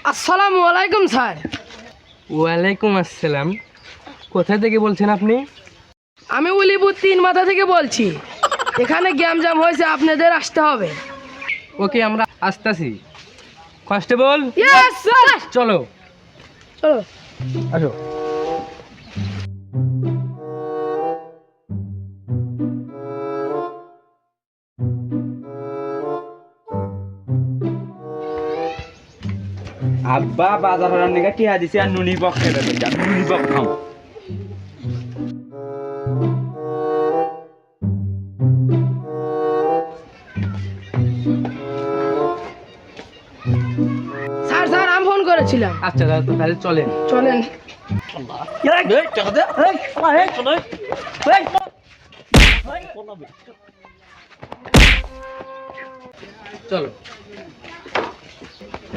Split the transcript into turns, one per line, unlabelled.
আসসালামু আলাইকুম স্যার।
ওয়ালাইকুম আসসালাম। কোথা থেকে বলছেন আপনি?
আমি উলিপুর 3 মাথা থেকে বলছি। এখানে গ্যামজাম হয়েছে, আপনাদের আসতে হবে।
ওকে, আমরা আসতেছি। Constable,
yes sir.
চলো
চলো।
আসো।
আব্বা বাজার হরার নিকা টিয়া দিছে আর নুনি বক খেতে বলছে, আমি নুনি বক খাও।
স্যার স্যার আমি ফোন করেছিলাম।
আচ্ছা তাহলে চলেন।
চলেন।
চলো।